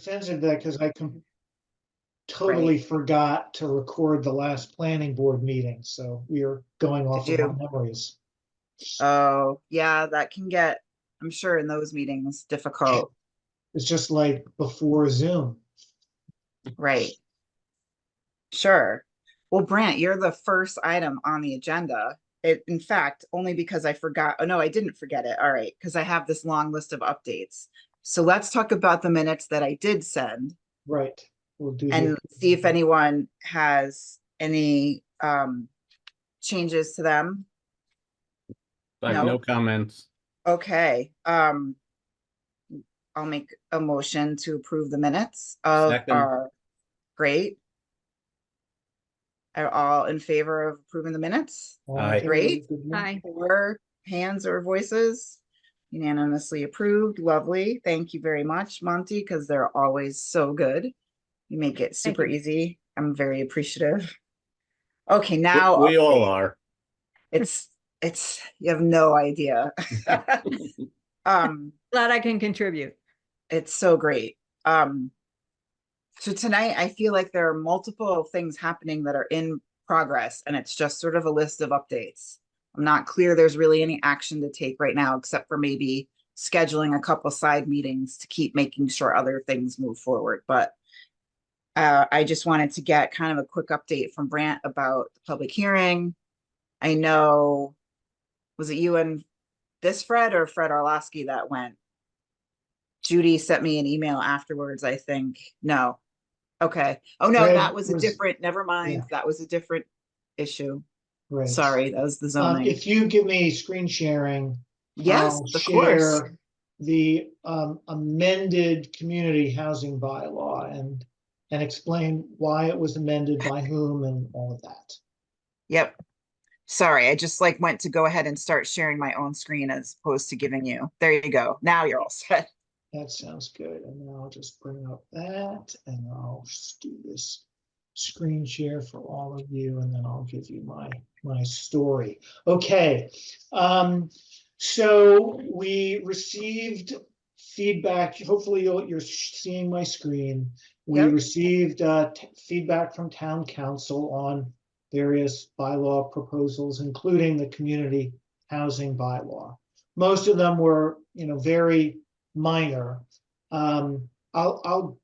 sensitive to that because I totally forgot to record the last planning board meeting. So we are going off Did of our you? memories. Oh, yeah, that can get, I'm sure in those meetings, difficult. It's just like before Zoom. Right. Sure. Well, Brant, you're the first item on the agenda. In fact, only because I forgot. Oh, no, I didn't forget it. All right, because I have this long list of updates. So let's talk about the minutes that I did send Right. We'll do and see if anyone has any changes to them. I have No? no comments. Okay. I'll make a motion to approve the minutes of Second. our, great. Are all in favor of approving the minutes? Aye. Great. Hi. Or hands or voices? Unanimously approved. Lovely. Thank you very much, Monty, because they're always so good. You make it super you. easy. I'm very appreciative. Okay, now We all are. it's you have no idea. Glad I can contribute. It's so great. So tonight I feel like there are multiple things happening that are in progress, and it's just sort of a list of updates. I'm not clear there's really any action to take right now, except for maybe scheduling a couple side meetings to keep making sure other things move forward. But I just wanted to get kind of a quick update from Brant about the public hearing. I know, was it you and this Fred or Fred Arlovsky that went? Judy sent me an email afterwards, I think. No. Okay. Oh, no, Fred that was a different, never mind. Yeah. That was a different issue. Right. Sorry, that was the zoning. If you give me screen sharing, Yes, I'll of course. share the amended community housing bylaw and explain why it was amended by whom and all of that. Yep. Sorry, I just like went to go ahead and start sharing my own screen as opposed to giving you. There you go. Now you're all set. That sounds good. And then I'll just bring up that and I'll just do this screen share for all of you, and then I'll give you my story. Okay. So we received feedback. Hopefully you're seeing my screen. We Yep. received feedback from town council on various bylaw proposals, including the community housing bylaw. Most of them were, very minor. I'll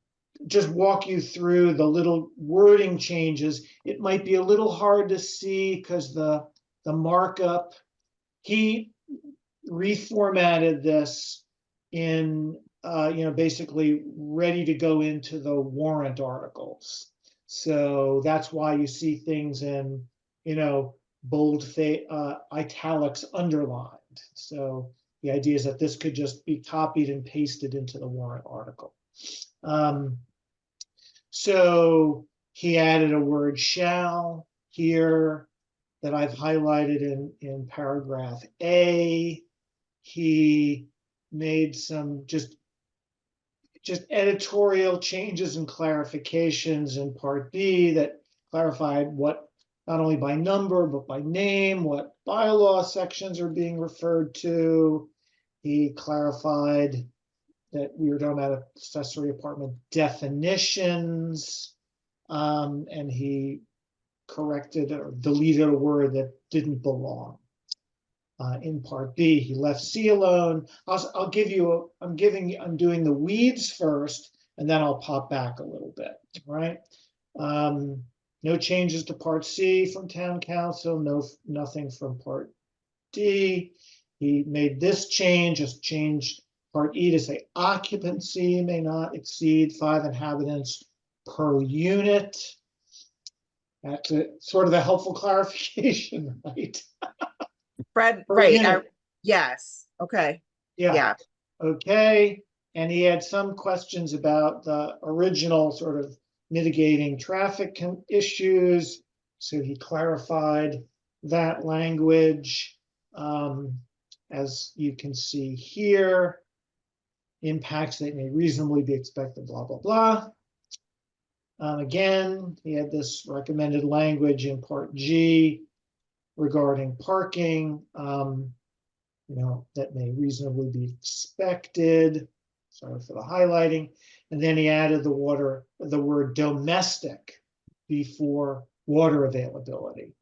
just walk you through the little wording changes. It might be a little hard to see because the markup, he reformatted this in basically ready to go into the warrant articles. So that's why you see things in bold italics underlined. So the idea is that this could just be copied and pasted into the warrant article. So he added a word shall here that I've highlighted in paragraph A. He made some just editorial changes and clarifications in part B that clarified what, not only by number, but by name, what bylaw sections are being referred to. He clarified that we were talking about accessory apartment definitions, and he corrected or deleted a word that didn't belong. In part B, he left C alone. I'm doing the weeds first, and then I'll pop back a little bit, right? No changes to part C from town council, nothing from part D. He made this change, just changed part E to say occupancy may not exceed 5 inhabitants per unit. That's sort of a helpful clarification, right? Fred, Per right. unit. Yes. Okay. Yeah. Yeah. Okay. And he had some questions about the original sort of mitigating traffic issues. So he clarified that language. As you can see here, impacts that may reasonably be expected, blah, blah, blah. Again, he had this recommended language in part G regarding parking, that may reasonably be expected. Sorry for the highlighting. And then he added the word domestic before water availability.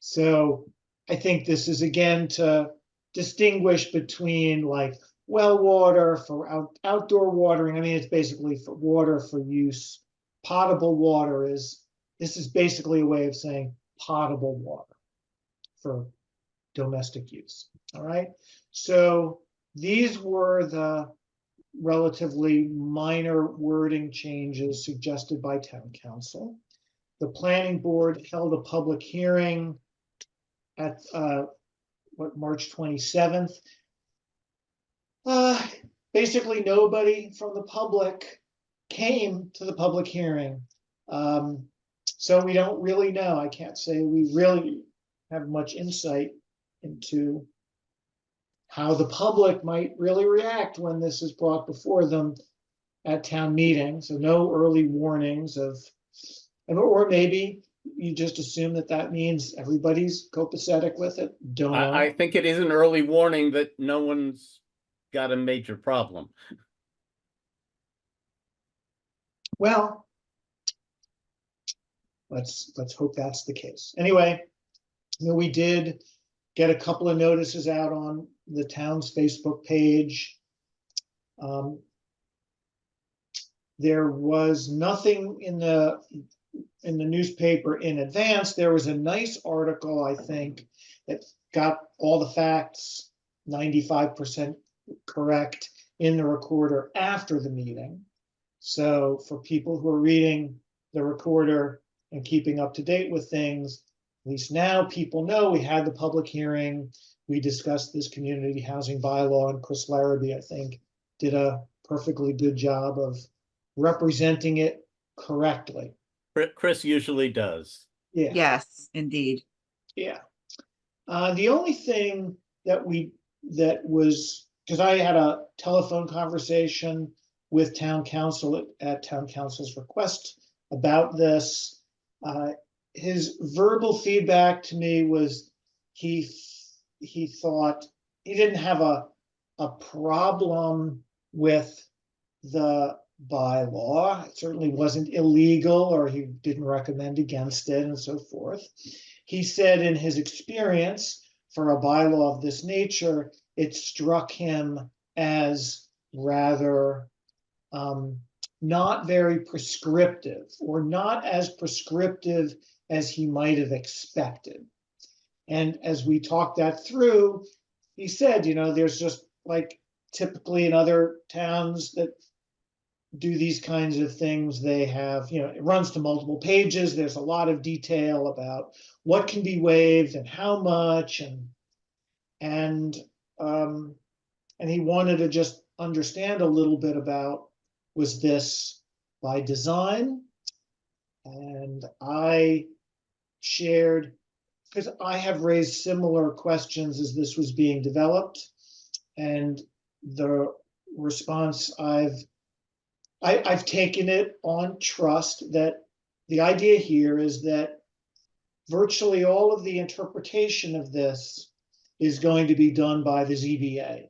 So I think this is again to distinguish between like well water for outdoor watering. I mean, it's basically for water for use. Potable water this is basically a way of saying potable water for domestic use. All right. So these were the relatively minor wording changes suggested by town council. The planning board held a public hearing at March 27th. Basically, nobody from the public came to the public hearing. So we don't really know. I can't say we really have much insight into how the public might really react when this is brought before them at town meeting. So no early warnings or maybe you just assume that means everybody's copacetic with it. Don't know. I think it is an early warning that no one's got a major problem. Well, let's hope that's the case. Anyway, we did get a couple of notices out on the town's Facebook page. There was nothing in the newspaper in advance. There was a nice article, I think, that got all the facts 95% correct in the recorder after the meeting. So for people who are reading the recorder and keeping up to date with things, at least now people know we had the public hearing. We discussed this community housing bylaw, and Chris Larrabee, I think, did a perfectly good job of representing it correctly. Chris usually does. Yeah. Yes, indeed. Yeah. The only thing that was, because I had a telephone conversation with town council at town council's request about this. His verbal feedback to me was he thought he didn't have a problem with the bylaw. It certainly wasn't illegal, or he didn't recommend against it and so forth. He said in his experience for a bylaw of this nature, it struck him as rather not very prescriptive, or not as prescriptive as he might have expected. And as we talked that through, he said, there's just like typically in other towns that do these kinds of things, they have, it runs to multiple pages. There's a lot of detail about what can be waived and how much, and he wanted to just understand a little bit about, was this by design? And I shared, because I have raised similar questions as this was being developed, and the response I've taken it on trust that the idea here is that virtually all of the interpretation of this is going to be done by the ZBA,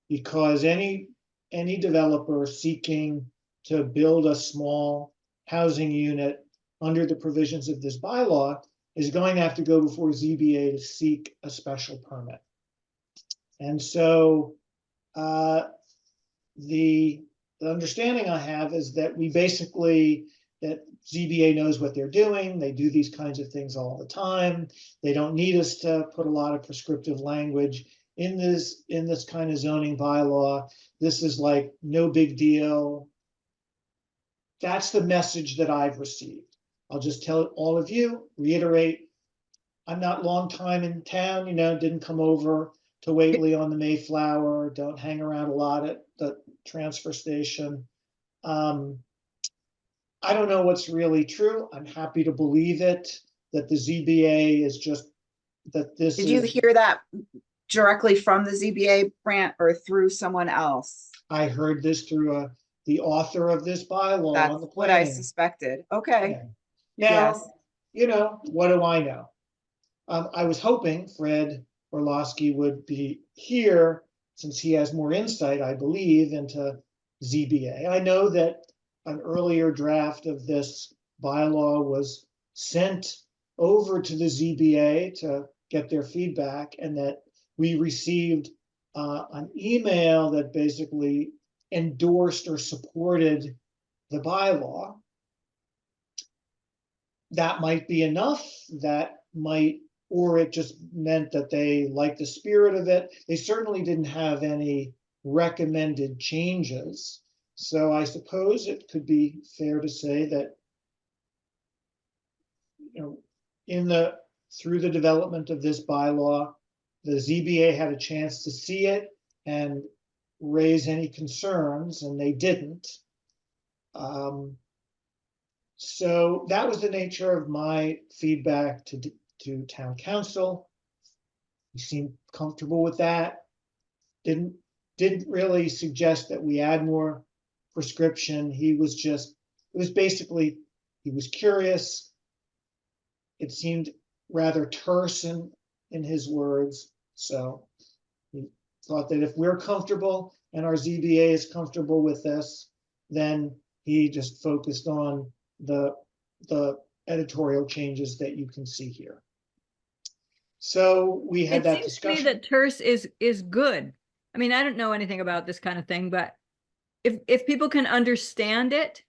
because any developer seeking to build a small housing unit under the provisions of this bylaw is going to have to go before ZBA to seek a special permit. And so the understanding I have is that that ZBA knows what they're doing. They do these kinds of things all the time. They don't need us to put a lot of prescriptive language in this kind of zoning bylaw. This is like no big deal. That's the message that I've received. I'll just tell all of you, reiterate, I'm not long time in town, didn't come over to Whately on the Mayflower, don't hang around a lot at the transfer station. I don't know what's really true. I'm happy to believe it, that the ZBA is just, that this Did you hear that directly from the ZBA, Brant, or through someone else? I heard this through the author of this bylaw That's on the what I planning. suspected. Okay. Yeah. Now, Yes. What do I know? I was hoping Fred Orlowski would be here, since he has more insight, I believe, into ZBA. I know that an earlier draft of this bylaw was sent over to the ZBA to get their feedback, and that we received an email that basically endorsed or supported the bylaw. That might be enough. That might, or it just meant that they liked the spirit of it. They certainly didn't have any recommended changes. So I suppose it could be fair to say that, through the development of this bylaw, the ZBA had a chance to see it and raise any concerns, and they didn't. So that was the nature of my feedback to town council. He seemed comfortable with that. Didn't really suggest that we add more prescription. It was basically, he was curious. It seemed rather terse in his words. So he thought that if we're comfortable and our ZBA is comfortable with this, then he just focused on the editorial changes that you can see here. So we had that discussion. It seems to me that terse is good. I mean, I don't know anything about this kind of thing, but if people can understand it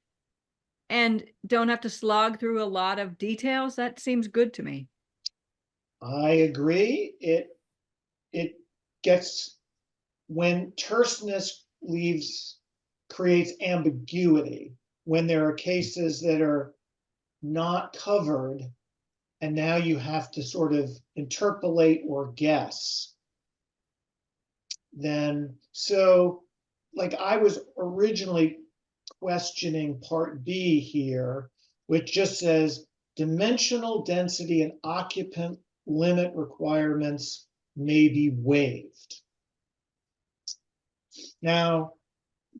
and don't have to slog through a lot of details, that seems good to me. I agree. It gets, when terseness creates ambiguity, when there are cases that are not covered, and now you have to sort of interpolate or guess. Then, so like I was originally questioning Part B here, which just says dimensional density and occupant limit requirements may be waived. Now,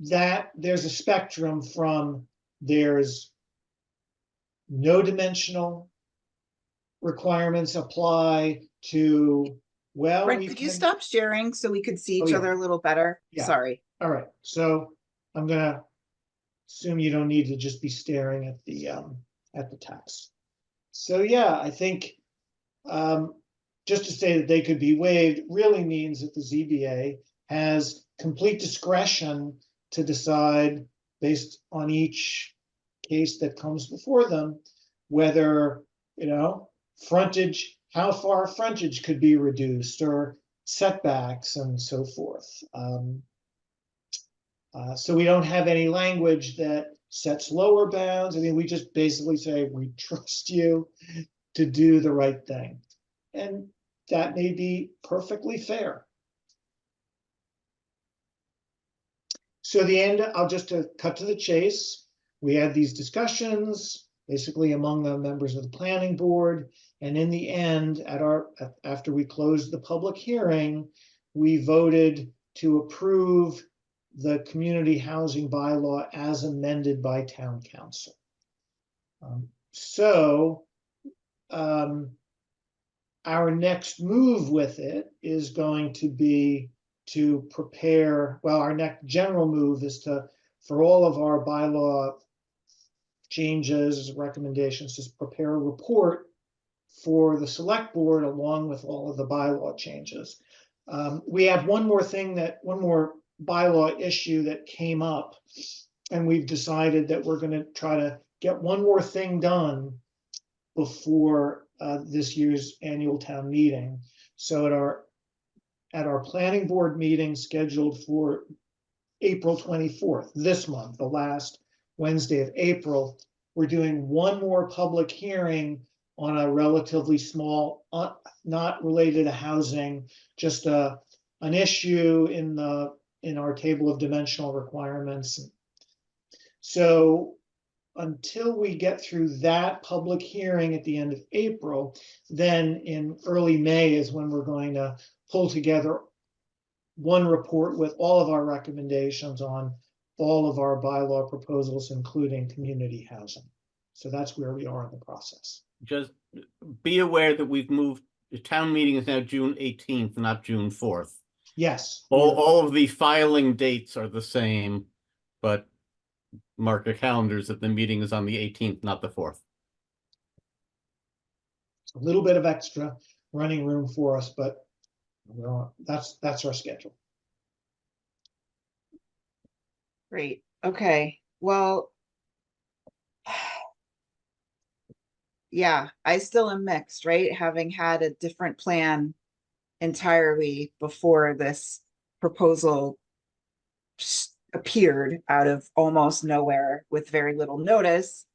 that there's a spectrum from there's no dimensional requirements apply to, well, Brent, we could you can- stop sharing so we could see each yeah. other a little better? Yeah. Sorry. All right, so I'm gonna assume you don't need to just be staring at the text. So yeah, I think just to say that they could be waived really means that the ZBA has complete discretion to decide based on each case that comes before them, whether, frontage, how far frontage could be reduced, or setbacks and so forth. So we don't have any language that sets lower bounds. I mean, we just basically say, we trust you to do the right thing. And that may be perfectly fair. So the end, I'll just cut to the chase. We had these discussions, basically among the members of the planning board. And in the end, after we closed the public hearing, we voted to approve the community housing bylaw as amended by town council. Our next move with it is going to be to prepare, well, our next general move is for all of our bylaw changes, recommendations, is prepare a report for the select board along with all of the bylaw changes. We have one more bylaw issue that came up, and we've decided that we're going to try to get one more thing done before this year's annual town meeting. So at our planning board meeting scheduled for April 24th, this month, the last Wednesday of April, we're doing one more public hearing on a relatively small, not related to housing, just an issue in our table of dimensional requirements. So until we get through that public hearing at the end of April, then in early May is when we're going to pull together one report with all of our recommendations on all of our bylaw proposals, including community housing. So that's where we are in the process. Just be aware that we've moved, the town meeting is now June 18th, not June 4th. Yes. All of the filing dates are the same, but mark your calendars that the meeting is on the 18th, not the 4th. A little bit of extra running room for us, but that's our schedule. Great. Okay. Well, yeah, I still am mixed, right? Having had a different plan entirely before this proposal appeared out of almost nowhere with very little notice.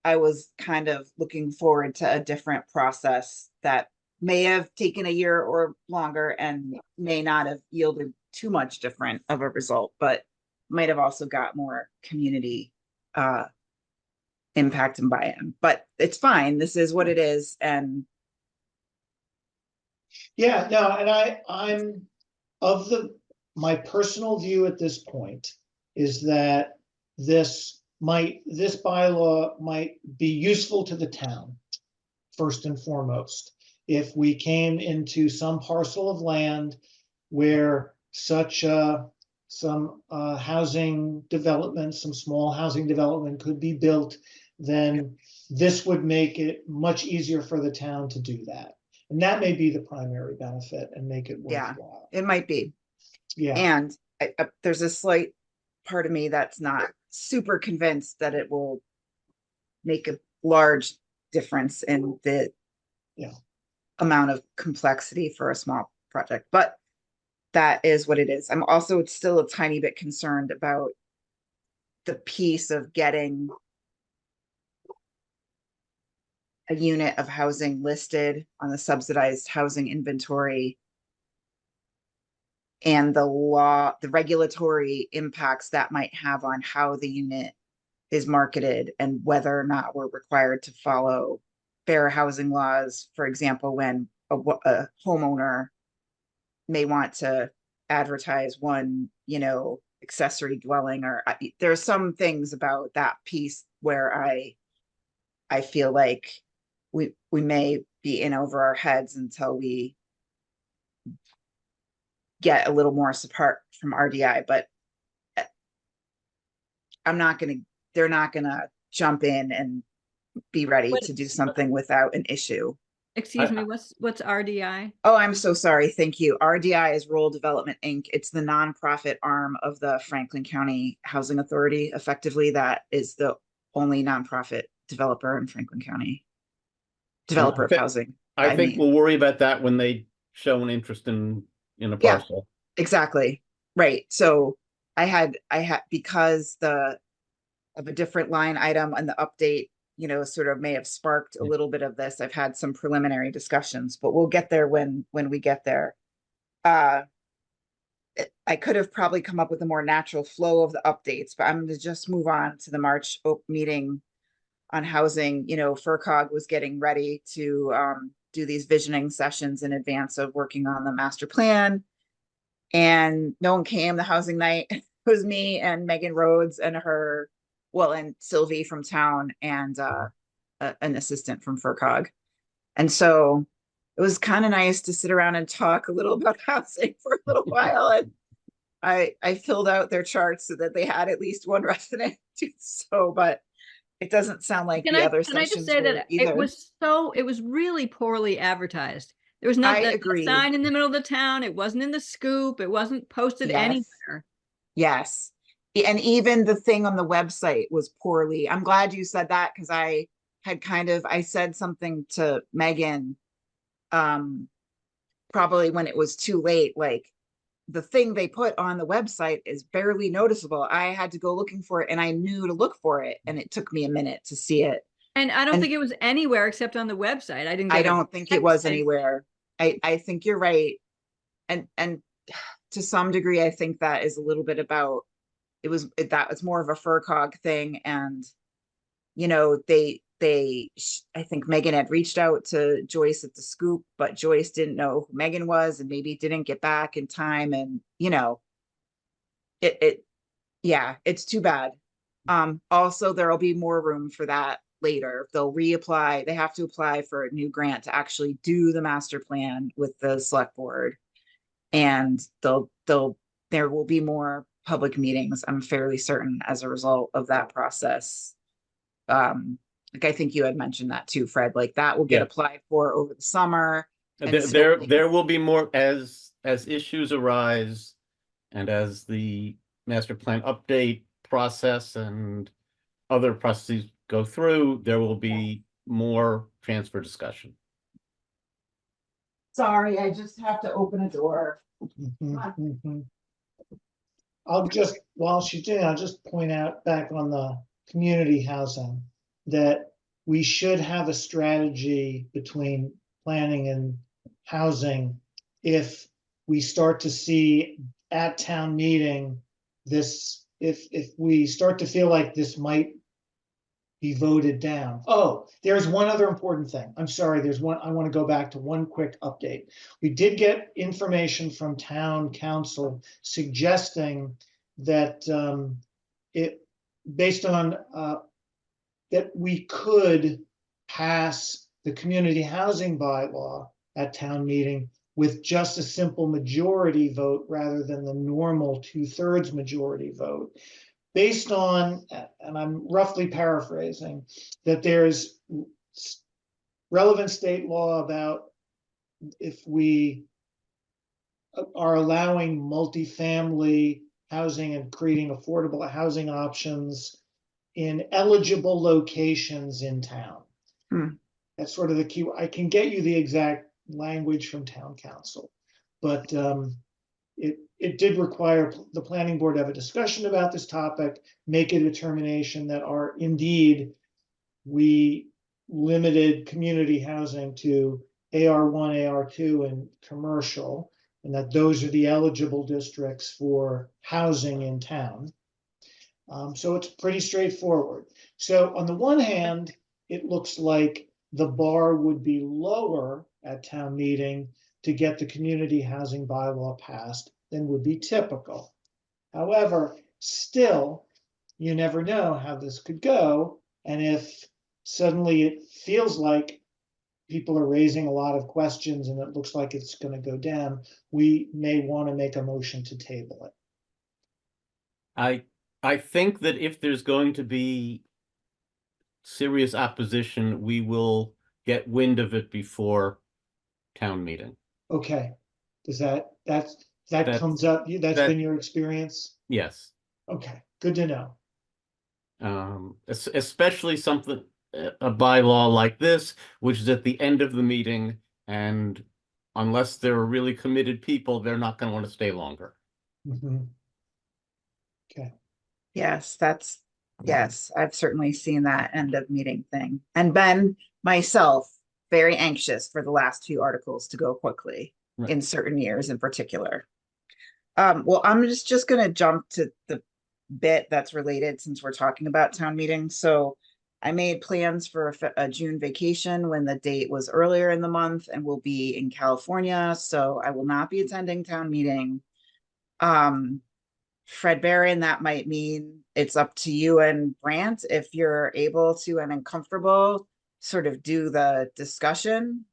I was kind of looking forward to a different process that may have taken a year or longer and may not have yielded too much different of a result, but might have also got more community impact and buy-in. But it's fine. This is what it is. And Yeah, no, and I'm of my personal view at this point is that this bylaw might be useful to the town, first and foremost. If we came into some parcel of land where some housing development, some small housing development could be built, then this would make it much easier for the town to do that. And that may be the primary benefit and make it yeah, worthwhile. it might be. Yeah. And there's a slight part of me that's not super convinced that it will make a large difference in the amount of complexity for a small project, but that is what it is. I'm also still a tiny bit concerned about the piece of getting a unit of housing listed on the subsidized housing inventory and the regulatory impacts that might have on how the unit is marketed and whether or not we're required to follow fair housing laws. For example, when a homeowner may want to advertise one, accessory dwelling, or there's some things about that piece where I feel like we may be in over our heads until we get a little more support from RDI, but they're not gonna jump in and be ready to do something without an issue. Excuse me, what's RDI? Oh, I'm so sorry. Thank you. RDI is Rural Development Inc. It's the nonprofit arm of the Franklin County Housing Authority. Effectively, that is the only nonprofit developer in Franklin County. Developer of housing. I think we'll worry about that when they show an interest in a parcel. Yeah, exactly. Right. So I had because of a different line item and the update, sort of may have sparked a little bit of this. I've had some preliminary discussions, but we'll get there when we get there. I could have probably come up with a more natural flow of the updates, but I'm going to just move on to the March meeting on housing. FERCog was getting ready to do these visioning sessions in advance of working on the master plan, and no one came. The housing night it was me and Megan Rhodes and and Sylvie from town and an assistant from FERCog. And so it was kind of nice to sit around and talk a little about housing for a little while. And I filled out their charts so that they had at least one resident do so, but it doesn't sound like the other Can I just sessions say were that either. it was really poorly advertised. There was not I a agree. sign in the middle of the town. It wasn't in the scoop. It wasn't posted anywhere. Yes. And even the thing on the website was poorly. I'm glad you said that because I said something to Megan, probably when it was too late, like the thing they put on the website is barely noticeable. I had to go looking for it and I knew to look for it and it took me a minute to see it. And I don't think it was anywhere except on the website. I don't think it was anywhere. I think you're right. And to some degree, I think that is a little bit about that was more of a FERCog thing. And, I think Megan had reached out to Joyce at the Scoop, but Joyce didn't know who Megan was and maybe didn't get back in time. And, it's too bad. Also, there'll be more room for that later. They'll reapply. They have to apply for a new grant to actually do the master plan with the select board. And there will be more public meetings, I'm fairly certain, as a result of that process. Like I think you had mentioned that too, Fred, like that will get Yeah. applied for over the summer. And so, There will be more as issues arise and as the master plan update process and other processes go through, there will be more transfer discussion. sorry, I just have to open a door. Mhm. I'll just, while she's doing, I'll just point out back on the community housing that we should have a strategy between planning and housing if we start to see at town meeting this, if we start to feel like this might be voted down. Oh, there's one other important thing. I'm sorry, there's one, I want to go back to one quick update. We did get information from town council suggesting that it, based on that we could pass the community housing bylaw at town meeting with just a simple majority vote rather than the normal 2/3 majority vote, based on, and I'm roughly paraphrasing, that there's relevant state law about if we are allowing multifamily housing and creating affordable housing options in eligible locations in town. Hmm. That's sort of the key. I can get you the exact language from town council, but it did require the planning board to have a discussion about this topic, make a determination that are indeed we limited community housing to AR1, AR2, and commercial, and that those are the eligible districts for housing in town. So it's pretty straightforward. So on the one hand, it looks like the bar would be lower at town meeting to get the community housing bylaw passed than would be typical. However, still, you never know how this could go. And if suddenly it feels like people are raising a lot of questions and it looks like it's going to go down, we may want to make a motion to table it. I think that if there's going to be serious opposition, we will get wind of it before town meeting. Okay. Does that That's- comes up? That's that- been your experience? Yes. Okay, good to know. Especially something, a bylaw like this, which is at the end of the meeting, and unless there are really committed people, they're not going to want to stay longer. Mhm. Okay. Yes, yes, I've certainly seen that end of meeting thing and been myself very anxious for the last few articles to go quickly Right. in certain years in particular. Well, I'm just gonna jump to the bit that's related since we're talking about town meetings. So I made plans for a June vacation when the date was earlier in the month and will be in California. So I will not be attending town meeting. Fred Barron, that might mean it's up to you and Brant if you're able to and comfortable sort of do the discussion.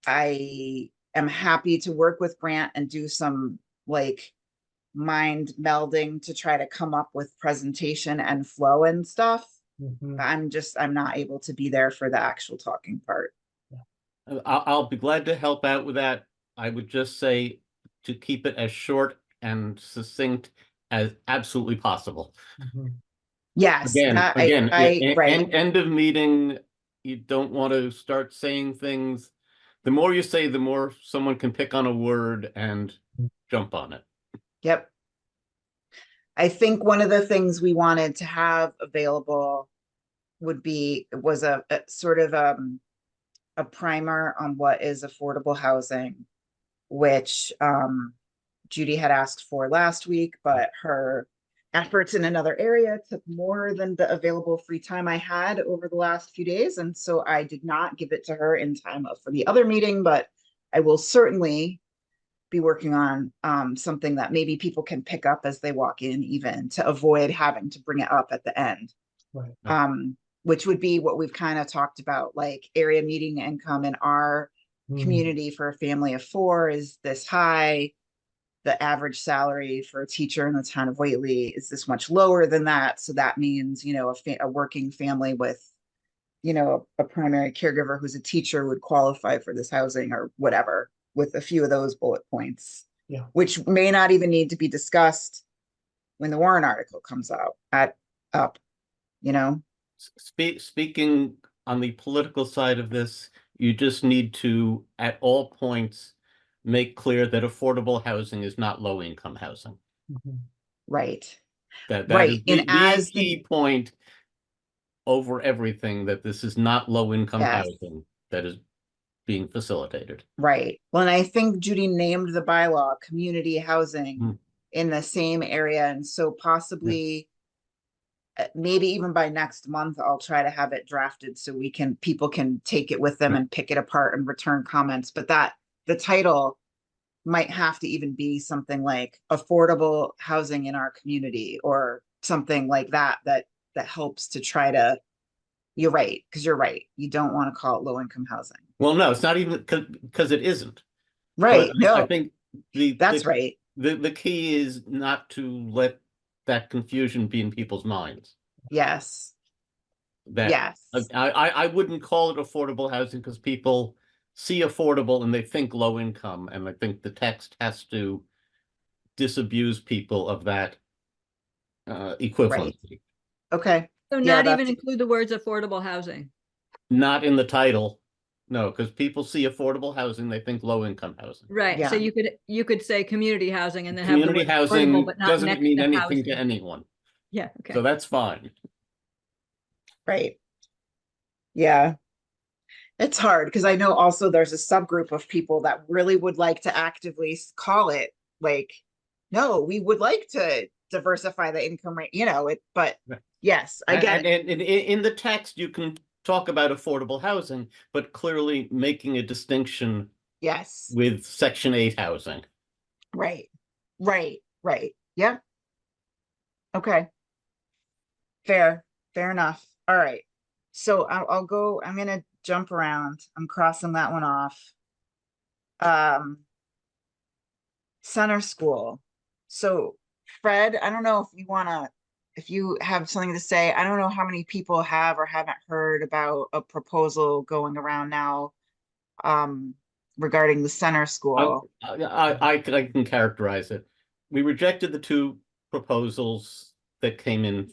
I am happy to work with Brant and do some like mind melding to try to come up with presentation and flow and stuff. Mhm. I'm not able to be there for the actual talking part. I'll be glad to help out with that. I would just say to keep it as short and succinct as absolutely possible. Mhm. Yes, Again, right. end of meeting, you don't want to start saying things. The more you say, the more someone can pick on a word and jump on it. Yep. I think one of the things we wanted to have available was a sort of a primer on what is affordable housing, which Judy had asked for last week, but her efforts in another area took more than the available free time I had over the last few days. And so I did not give it to her in time for the other meeting, but I will certainly be working on something that maybe people can pick up as they walk in, even to avoid having to bring it up at the end. Right. Which would be what we've kind of talked about, like area median income in our Mm. community for a family of 4 is this high. the average salary for a teacher in the town of Whately is this much lower than that. So that means, you know, a working family with, you know, a primary caregiver who's a teacher would qualify for this housing or whatever, with a few of those bullet points. Yeah. Which may not even need to be discussed when the warrant article comes out up, you know? Speaking on the political side of this, you just need to, at all points, make clear that affordable housing is not low-income housing. Mhm. Right. That is Right. And the as key point over everything, that this is not low-income Yes. housing that is being facilitated. Right. Well, and I think Judy named the bylaw community housing Mm. in the same area. And so possibly maybe even by next month, I'll try to have it drafted so people can take it with them and pick it apart and return comments. But that the title might have to even be something like affordable housing in our community or something like that, that helps to try to, you're right, because you're right. You don't want to call it low income housing. Well, no, it's not even because it isn't. Right. But No, I think that's right. the key is not to let that confusion be in people's minds. Yes. That Yes. I wouldn't call it affordable housing because people see affordable and they think low income, and I think the text has to disabuse people of that equivalency. Okay. So Yeah, not even that's include the words affordable housing. Not in the title, no, because people see affordable housing, they think low income housing. Right, so Yeah. you could say community housing and then have the Community word affordable, housing but not doesn't next mean to anything to housing. anyone, Yeah, okay. so that's fine. right. Yeah. It's hard because I know also there's a subgroup of people that really would like to actively call it like, no, we would like to diversify the income rate, you know, but Right. yes, I get And it. in the text, you can talk about affordable housing, but clearly making a distinction Yes. with Section 8 housing. Right. Right. Yeah. Okay. Fair enough. All right. So I'll go, I'm gonna jump around. I'm crossing that one off. Center school. So Fred, I don't know if you have something to say. I don't know how many people have or haven't heard about a proposal going around now regarding the center school. I can characterize it. We rejected the two proposals that came in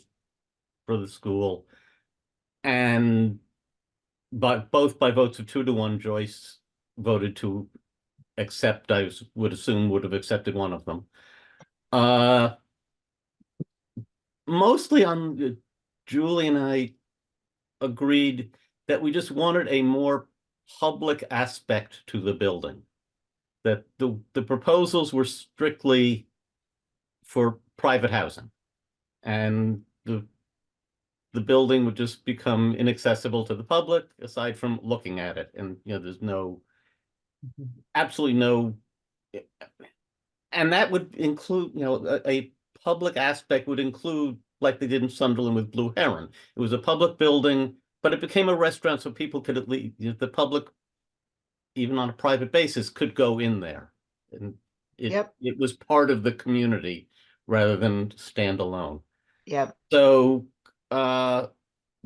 for the school, and but both by votes of 2-1, Joyce voted to accept. Would assume would have accepted one of them. Mostly on Julie and I agreed that we just wanted a more public aspect to the building. That the proposals were strictly for private housing, and the building would just become inaccessible to the public aside from looking at it. And there's absolutely no, and that would include, a public aspect would include, like they did in Sunderland with Blue Heron. It was a public building, but it became a restaurant, so people could at least, the public, even on a private basis, could go in there. And Yep. it was part of the community rather than stand alone. Yep. So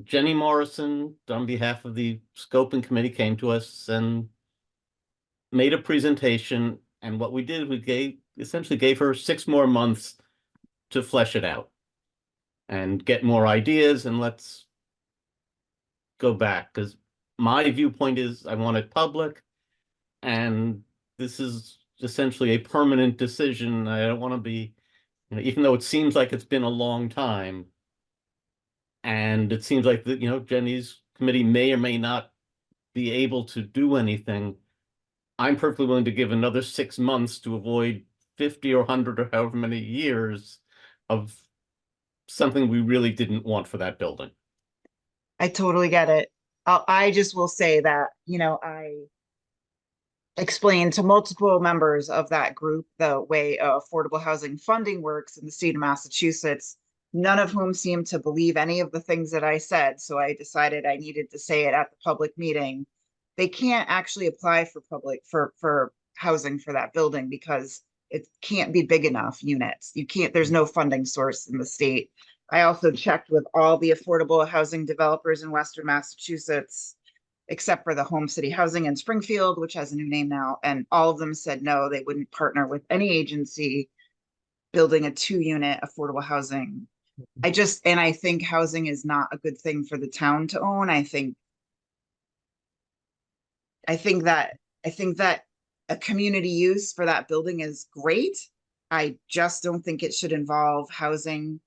Jenny Morrison, on behalf of the scoping committee, came to us and made a presentation. And what we did, we essentially gave her 6 more months to flesh it out and get more ideas. And let's go back, because my viewpoint is I want it public, and this is essentially a permanent decision. I don't want to be, even though it seems like it's been a long time, and it seems like Jenny's committee may or may not be able to do anything. I'm perfectly willing to give another 6 months to avoid 50 or 100 or however many years of something we really didn't want for that building. I totally get it. I just will say that, I explained to multiple members of that group the way affordable housing funding works in the state of Massachusetts, none of whom seemed to believe any of the things that I said. So I decided I needed to say it at the public meeting. They can't actually apply for for housing for that building because it can't be big enough units. You can't, there's no funding source in the state. I also checked with all the affordable housing developers in Western Massachusetts, except for the Home City Housing in Springfield, which has a new name now. And all of them said no, they wouldn't partner with any agency building a 2-unit affordable housing. And I think housing is not a good thing for the town to own. I think that a community use for that building is great. I just don't think it should involve housing.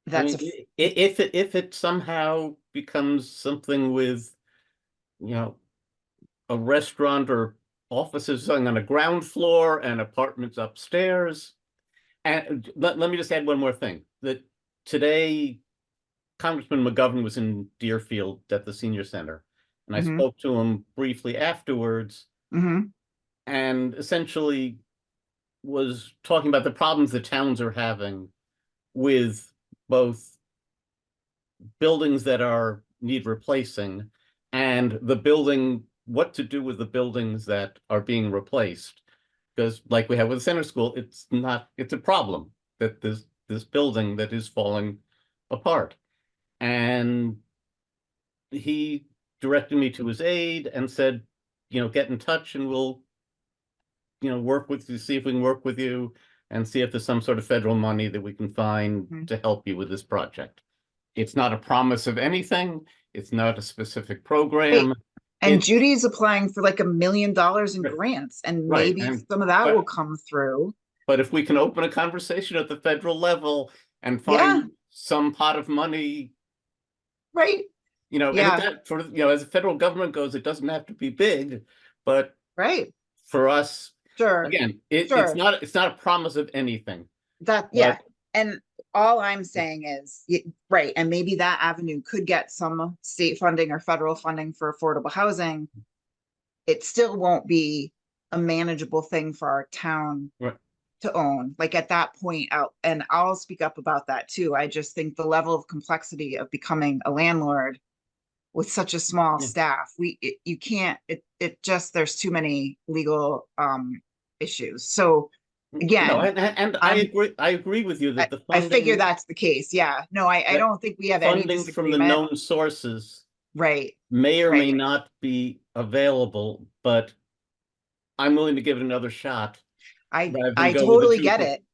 I That's mean, if it somehow becomes something with, you know, a restaurant or offices on the ground floor and apartments upstairs. And let me just add one more thing, that today Congressman McGovern was in Deerfield at the senior center, and I Mhm. spoke to him briefly afterwards, Mhm. and essentially was talking about the problems the towns are having with both buildings that need replacing and what to do with the buildings that are being replaced. Because like we have with the center school, it's a problem that this building that is falling apart. And he directed me to his aide and said, get in touch and we'll, work with you, see if we can work with you and see if there's some sort of federal money that we can find to help you with this project. It's not a promise of anything. It's not a specific program. Right. And It's Judy's applying for like $1 million in Right. grants, and Right. maybe And some of that but will come through. but if we can open a conversation at the federal level and Yeah. find some pot of money, Right. and Yeah. that sort of, as the federal government goes, it doesn't have to be big, but Right. for us, Sure. again, Sure. it's not a promise of anything. Yeah. And all I'm saying is, right. And maybe that avenue could get some state funding or federal funding for affordable housing. It still won't be a manageable thing for our town Right. to own. Like at that point, I'll speak up about that too. I just think the level of complexity of becoming a landlord with such a small Yeah. staff, you can't, there's too many legal issues. So again, No, and I agree with you that the I figure funding that's the case. Yeah. No, I don't think we have any funding from the disagreement. known sources Right. may or may Right. not be available, but I'm willing to give it another shot rather than I go with totally get it.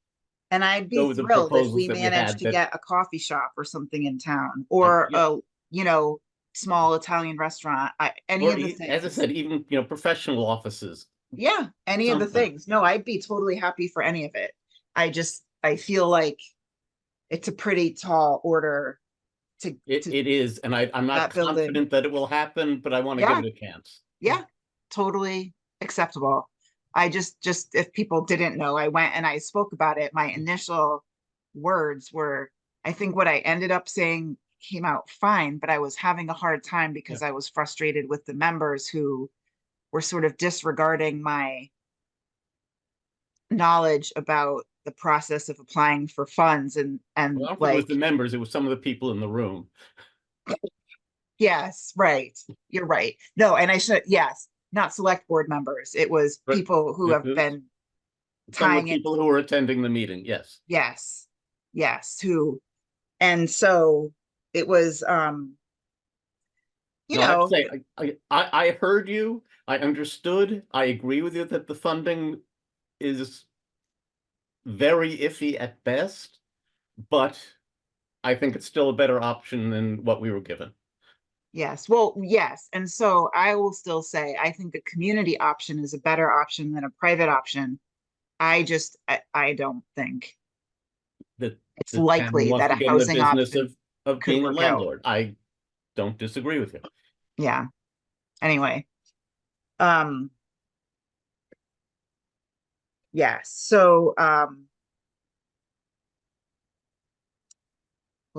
And I'd go be with the thrilled if proposals we that we managed had to that get a coffee shop or something in town, or yeah. a small Italian restaurant. Any Or of the as I things. said, even professional offices. Yeah, any of the Something. things. No, I'd be totally happy for any of it. I feel like it's a pretty tall order to It is, and I'm not that building. confident that it will happen, but I want to Yeah. give it a chance. Yeah, totally acceptable. I just if people didn't know, I went and I spoke about it. My initial words were, I think what I ended up saying came out fine, but I was having a hard time because I was frustrated with the members who were sort of disregarding my knowledge about the process of applying for funds Well, I don't think it was the members, it was some of the people in the room. Yes, right. You're right. No, and yes, not select board members. It was But people who have been some of tying the it. people who were attending the meeting, yes. Yes, and so it was, No, I have to say, I heard you, I understood, I agree with you that the funding is very iffy at best, but I think it's still a better option than what we were given. yes, well, yes. And so I will still say, I think the community option is a better option than a private option. I don't think That it's the town likely wants that to a get in the housing business option of could being a work out. landlord. I don't disagree with you. Yeah. Anyway, um, yeah, so, well,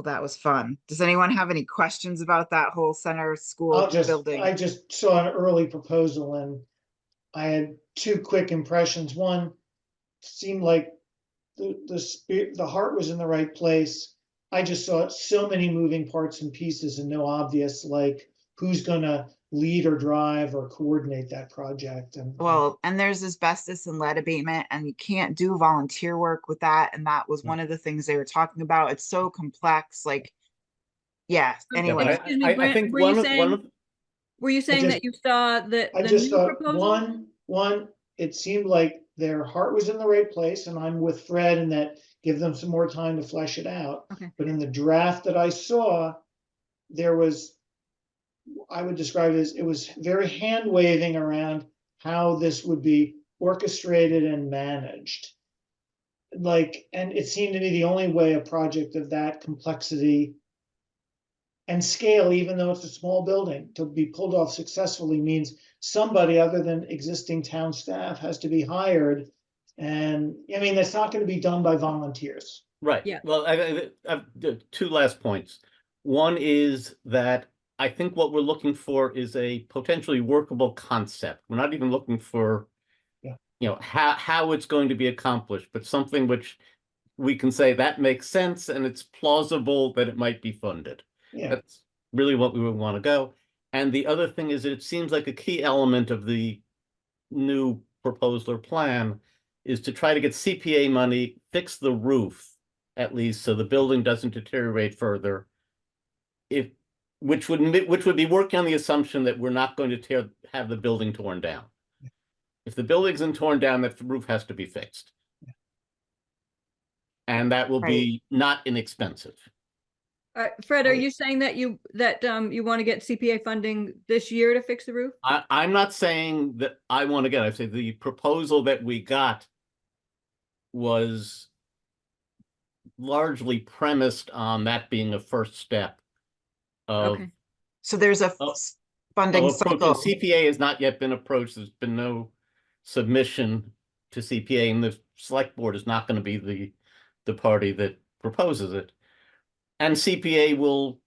that was fun. Does anyone have any questions about that whole center school building? I just saw an early proposal and I had two quick impressions. One, seemed like the heart was in the right place. I just saw so many moving parts and pieces and no obvious, like, who's gonna lead or drive or coordinate that project. And Well, and there's asbestos and lead abatement, and you can't do volunteer work with that. And that was one of the things they were talking about. It's so complex. Like, yeah. Yeah, but Anyway, Excuse me, I Brent, think were you one of saying, were you saying just- that you saw the I the just new thought proposal? one, it seemed like their heart was in the right place, and I'm with Fred in that give them some more time to flesh it out. Okay. But in the draft that I saw, there was, I would describe it as, it was very hand waving around how this would be orchestrated and managed. Like, and it seemed to me the only way a project of that complexity and scale, even though it's a small building, to be pulled off successfully means somebody other than existing town staff has to be hired. And I mean, that's not going to be done by volunteers. Right. Yeah. Well, I've two last points. One is that I think what we're looking for is a potentially workable concept. We're not even looking for, Yeah. how it's going to be accomplished, but something which we can say that makes sense and it's plausible that it might be funded. Yeah, That's really what we would want to go. And the other thing is, it seems like a key element of the new proposal or plan is to try to get CPA money, fix the roof, at least, so the building doesn't deteriorate further. If, which would be working on the assumption that we're not going to have the building torn down. If the building's been torn down, that roof has to be fixed. And that will Right. be not inexpensive. Fred, are Right. you saying that you want to get CPA funding this year to fix the roof? I'm not saying that I want to get, I say the proposal that we got was largely premised on that being a first step of, Okay. so there's a Oh, funding approaching. cycle. CPA has not yet been approached. There's been no submission to CPA, and the select board is not going to be the party that proposes it. And CPA will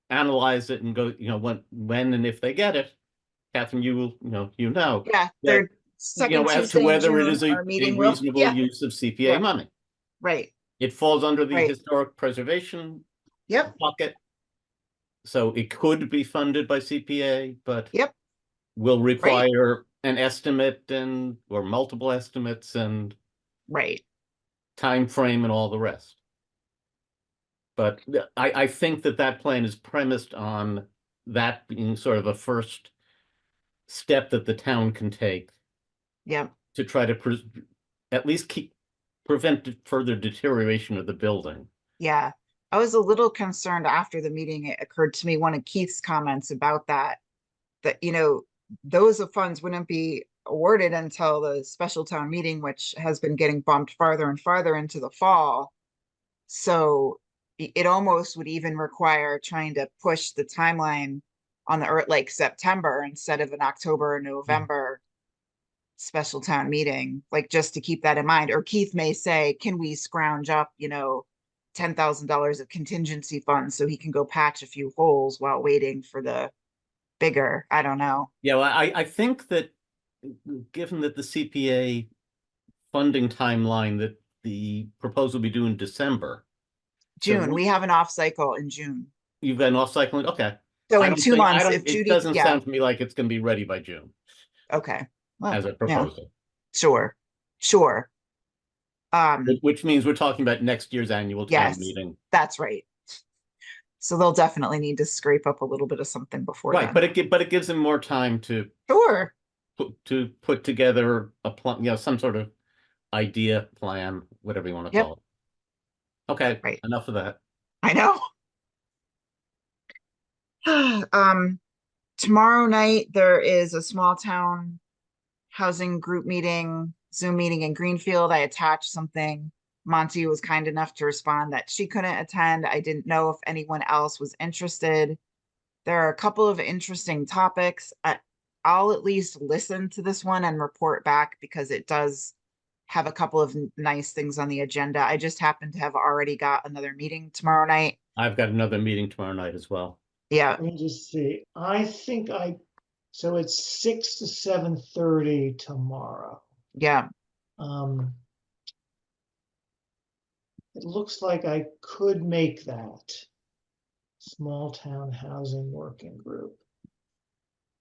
analyze it and go, when and if they get it, Catherine, you will, Yeah, that, they're second as to Tuesday in whether it June, is our a meeting will, reasonable yeah, use of CPA Yeah. money. right. It falls under the Right. historic preservation Yep, bucket. So it could be funded by CPA, but yep, will require an estimate or multiple estimates and right. time frame and all the rest. But I think that plan is premised on that being sort of a first step that the town can take Yep. to try to at least prevent further deterioration of the building. Yeah. I was a little concerned after the meeting. It occurred to me, one of Keith's comments about that, those funds wouldn't be awarded until the special town meeting, which has been getting bumped farther and farther into the fall. So it almost would even require trying to push the timeline on like September instead of an October or November special town meeting, like just to keep that in mind. Or Keith may say, can we scrounge up, $10,000 of contingency funds so he can go patch a few holes while waiting for the bigger, I don't know. Yeah, well, I think that given that the CPA funding timeline, that the proposal will be due in December. June, we have an off cycle in June. You've got an off cycle, okay. So I in don't 2 think- months, if it Judy, doesn't yeah, sound to me like it's going to be ready by June okay. Well, as a yeah, proposal, sure. which means we're talking about next year's annual town Yes, meeting. that's right. So they'll definitely need to scrape up a little bit of something before Right, then. but it gives them more time to Sure. put together a plan, some sort of idea, plan, whatever you want to Yep. call it. Okay, Right. enough of that. I know. Tomorrow night there is a small town housing group meeting, Zoom meeting in Greenfield. I attached something. Monty was kind enough to respond that she couldn't attend. I didn't know if anyone else was interested. There are a couple of interesting topics. I'll at least listen to this one and report back because it does have a couple of nice things on the agenda. I just happen to have already got another meeting tomorrow night. I've got another meeting tomorrow night as well. Yeah, let me just see. So it's 6 to 7:30 tomorrow. yeah. It looks like I could make that. Small town housing working group.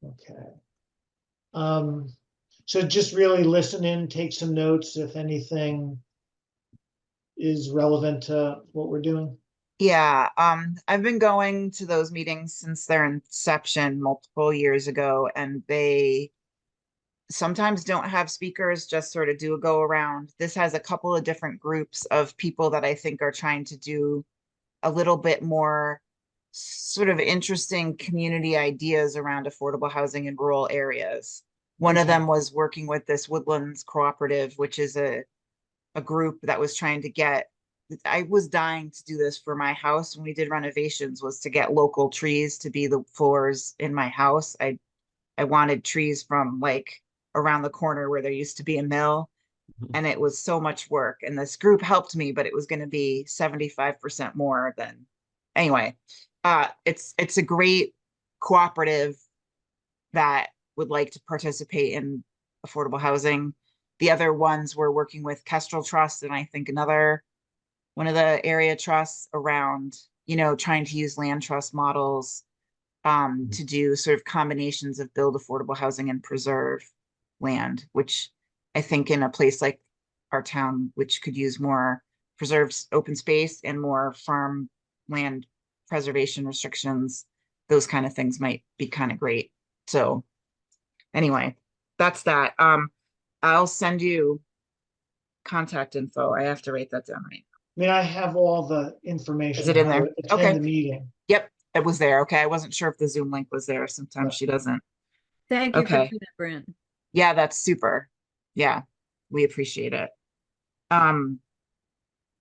Okay. So just really listen in, take some notes if anything is relevant to what we're doing. Yeah, I've been going to those meetings since their inception multiple years ago, and they sometimes don't have speakers, just sort of do a go around. This has a couple of different groups of people that I think are trying to do a little bit more sort of interesting community ideas around affordable housing in rural areas. One of Okay. them was working with this Woodlands Cooperative, which is a group that was trying to get, I was dying to do this for my house when we did renovations, was to get local trees to be the floors in my house. I wanted trees from like around the corner where there used to be a mill, and it was so much work. And this group helped me, but it was going to be 75% more than anyway. It's a great cooperative that would like to participate in affordable housing. The other ones were working with Kestrel Trust, and I think another one of the area trusts around, trying to use land trust models to do sort of combinations of build affordable housing and preserve land, which I think in a place like our town, which could use more preserved open space and more farm land preservation restrictions, those kind of things might be kind of great. So anyway, that's that. I'll send you contact info. I have to write that down right. I mean, I have all the Is information it on in how there? to attend Okay. the meeting. Yep, it was there. Okay. I wasn't sure if the Zoom link was there. Sometimes Yeah. she doesn't. Thank you for Okay. doing that, Brent. Yeah, that's super. Yeah, we appreciate it.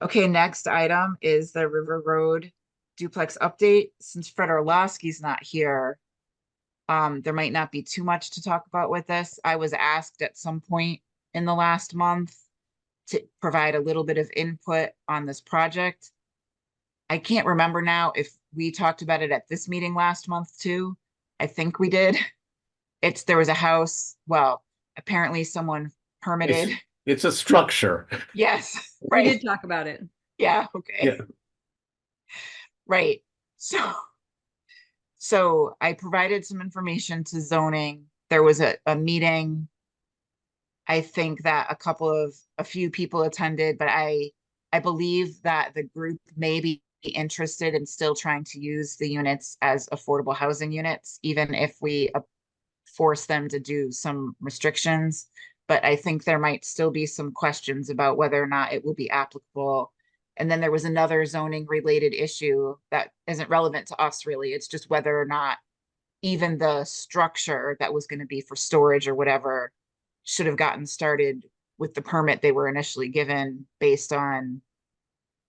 Okay, next item is the River Road duplex update. Since Fred Orlowski's not here, there might not be too much to talk about with this. I was asked at some point in the last month to provide a little bit of input on this project. I can't remember now if we talked about it at this meeting last month too. I think we did. There was a house, well, apparently someone permitted. It's a structure. Yes, We right. did talk about it. Yeah, okay. Yeah. Right. So I provided some information to zoning. There was a meeting. I think that a few people attended, but I believe that the group may be interested in still trying to use the units as affordable housing units, even if we force them to do some restrictions. But I think there might still be some questions about whether or not it will be applicable. And then there was another zoning related issue that isn't relevant to us really. It's just whether or not even the structure that was going to be for storage or whatever should have gotten started with the permit they were initially given based on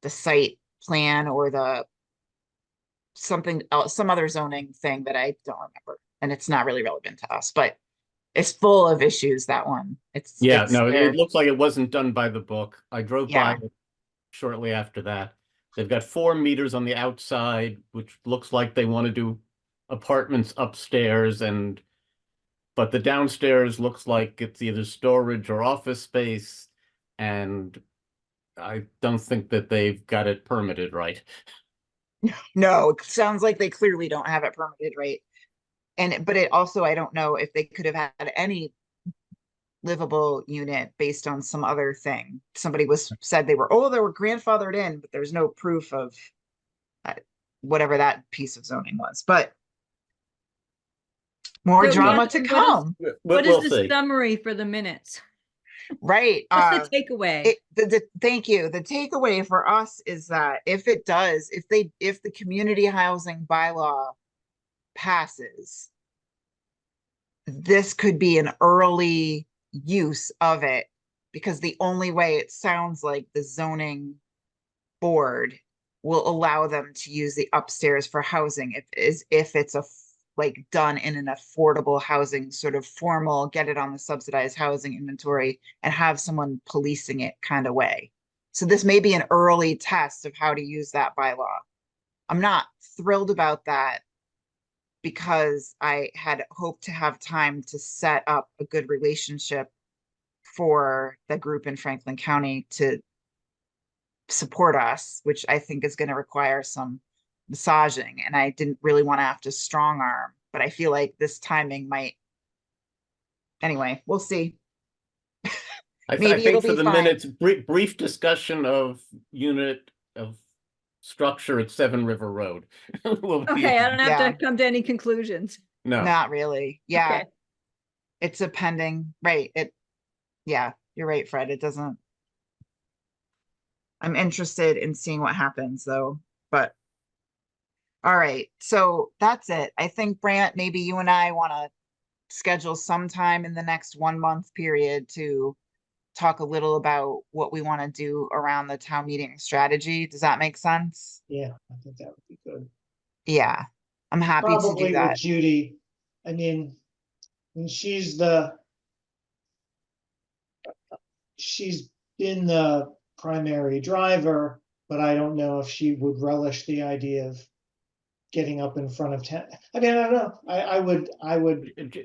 the site plan or the something else, some other zoning thing that I don't remember. And it's not really relevant to us, but it's full of issues, that one. Yeah, It's no, it there. looks like it wasn't done by the book. I drove by Yeah. it shortly after that. They've got 4 meters on the outside, which looks like they want to do apartments upstairs, but the downstairs looks like it's either storage or office space, and I don't think that they've got it permitted right. No, it sounds like they clearly don't have it permitted, right? But it also, I don't know if they could have had any livable unit based on some other thing. Somebody said they were grandfathered in, but there's no proof of uh, whatever that piece of zoning was. But more So, drama to Catherine, come, what We'll is the see. summary for the minutes? right? What's the takeaway? Thank you. The takeaway for us is that if the community housing bylaw passes, this could be an early use of it, because the only way it sounds like the zoning board will allow them to use the upstairs for housing if it's like done in an affordable housing sort of formal, get it on the subsidized housing inventory and have someone policing it kind of way. So this may be an early test of how to use that bylaw. I'm not thrilled about that because I had hoped to have time to set up a good relationship for the group in Franklin County to support us, which I think is going to require some massaging. And I didn't really want to have to strong arm but I feel like this timing might. Anyway, we'll see. I Maybe it'll think for be the fine. minutes, brief discussion of unit of structure at Seven River Road. Will be- Okay, I don't have Yeah. to come to any conclusions. No, Not really. Yeah, Okay. it's a pending, right? Yeah, you're right, Fred. It doesn't. I'm interested in seeing what happens though, but all right. So that's it. I think Brant, maybe you and I want to schedule some time in the next 1 month period to talk a little about what we want to do around the town meeting strategy. Does that make sense? Yeah, I think that would be good. Yeah, I'm happy to do Probably with that. Judy. I mean, she's been the primary driver, but I don't know if she would relish the idea of getting up in front of town. I mean, I don't know. I would,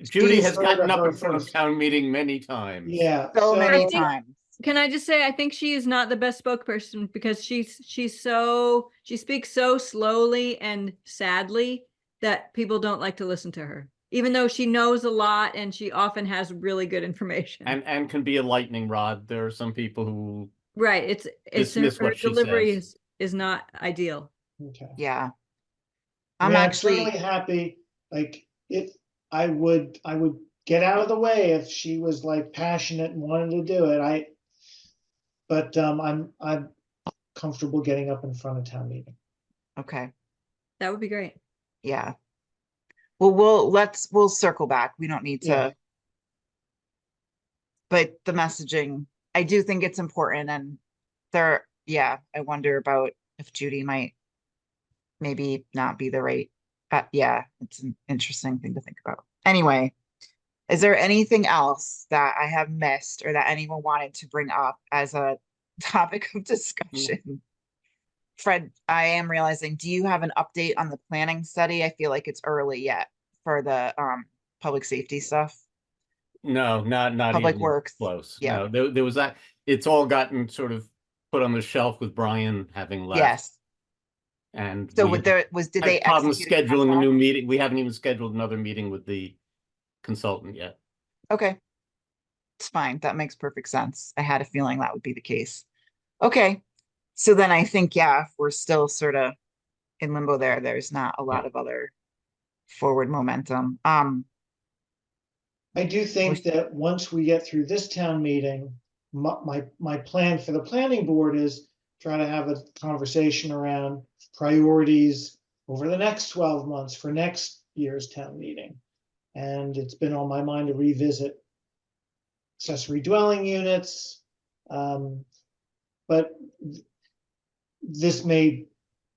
Judy has defer to gotten up her in front of first. town meeting many times. Yeah, So many I think- times. Can I just say, I think she is not the best spokesperson because she speaks so slowly and sadly that people don't like to listen to her, even though she knows a lot and she often has really good information. And can be a lightning rod. There are some people who Right, it's dismiss her what she delivery says. is not ideal. okay. Yeah. I I'm mean, I'm actually, certainly happy, like, I would get out of the way if she was like passionate and wanted to do it. But I'm comfortable getting up in front of town meeting. okay. That would be great. Yeah. Well, we'll circle back. We don't need Yeah. to. But the messaging, I do think it's important and yeah, I wonder about if Judy might maybe not be the right, yeah, it's an interesting thing to think about. Anyway, is there anything else that I have missed or that anyone wanted to bring up as a topic of discussion? Fred, I am realizing, do you have an update on the planning study? I feel like it's early yet for the public safety stuff. No, not Public even Works. close. Yeah. No, there was that. It's all gotten sort of put on the shelf with Brian having left. Yes. And So we did they had problems execute a scheduling a new contract? meeting. We haven't even scheduled another meeting with the consultant yet. Okay. It's fine. That makes perfect sense. I had a feeling that would be the case. Okay. So then I think, yeah, if we're still sort of in limbo there. There's not a lot Yeah. of other forward momentum. I do think that once we get through this town meeting, my plan for the planning board is try to have a conversation around priorities over the next 12 months for next year's town meeting. And it's been on my mind to revisit accessory dwelling units. But the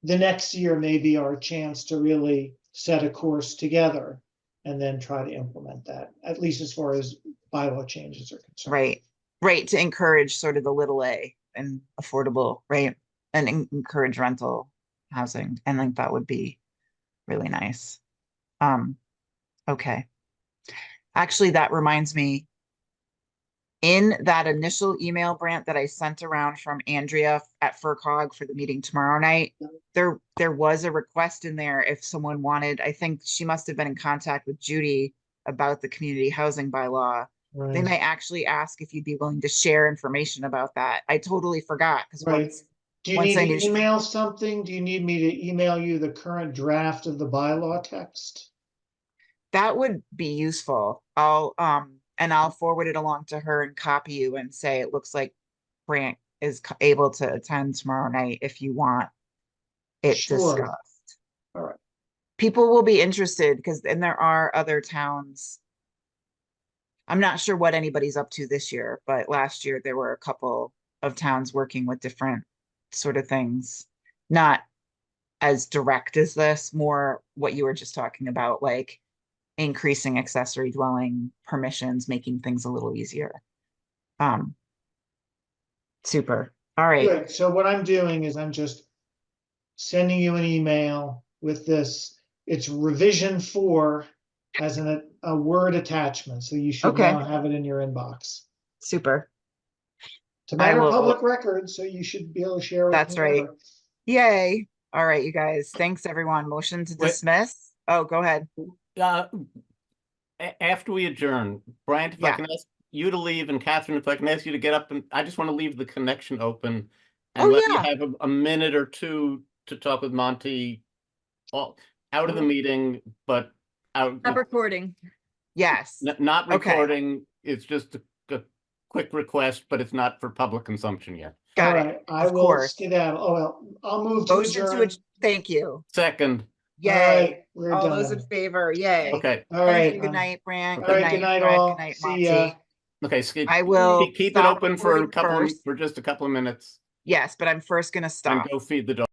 next year may be our chance to really set a course together and then try to implement that, at least as far as bylaw changes are concerned. Right. Right. To encourage sort of the little a and affordable, right? And encourage rental housing. And I think that would be really nice. Okay. Actually, that reminds me, in that initial email, Brant, that I sent around from Andrea at FERCog for the meeting tomorrow night, there was a request in there if someone wanted, I think she must have been in contact with Judy about the community housing bylaw. They Right. might actually ask if you'd be willing to share information about that. I totally forgot because Right. Do you once need I to knew she- email something? Do you need me to email you the current draft of the bylaw text? that would be useful. And I'll forward it along to her and copy you and say it looks like Brant is able to attend tomorrow night if you want it Sure. discussed. All right. People will be interested because then there are other towns. I'm not sure what anybody's up to this year, but last year there were a couple of towns working with different sort of things. Not as direct as this, more what you were just talking about, like increasing accessory dwelling permissions, making things a little easier. Super. All right. Good. So what I'm doing is I'm just sending you an email with this. It's revision 4 as a Word attachment. So you should Okay. now have it in your inbox. Super. It's a I matter of will- public record, so you should be able to share it with That's right. whoever. Yay. All right, you guys. Thanks, everyone. Motion to Wait. dismiss. Oh, go ahead. After we adjourn, Brian, if I Yeah. can ask you to leave, and Catherine, if I can ask you to get up, and I just want to leave the connection open and Oh, let you yeah. have a minute or two to talk with Monty, out of the meeting, but out, Stop recording. Yes. not Okay. recording. It's just a quick request, but it's not for public consumption yet. All Got it. right, I Of will course. skedaddle. Oh, well, I'll move to Motion to adjourn. thank you. Second, All Yay. right, we're All those in done. favor, yay. okay, All Thank right. you. Good night, Brant. all Good right, night, good night, Fred. all. Good night, See ya. Monty. okay, so I will keep it stop open for a recording couple, first. for just a couple of minutes Yes, but I'm first gonna and stop. go feed the dog.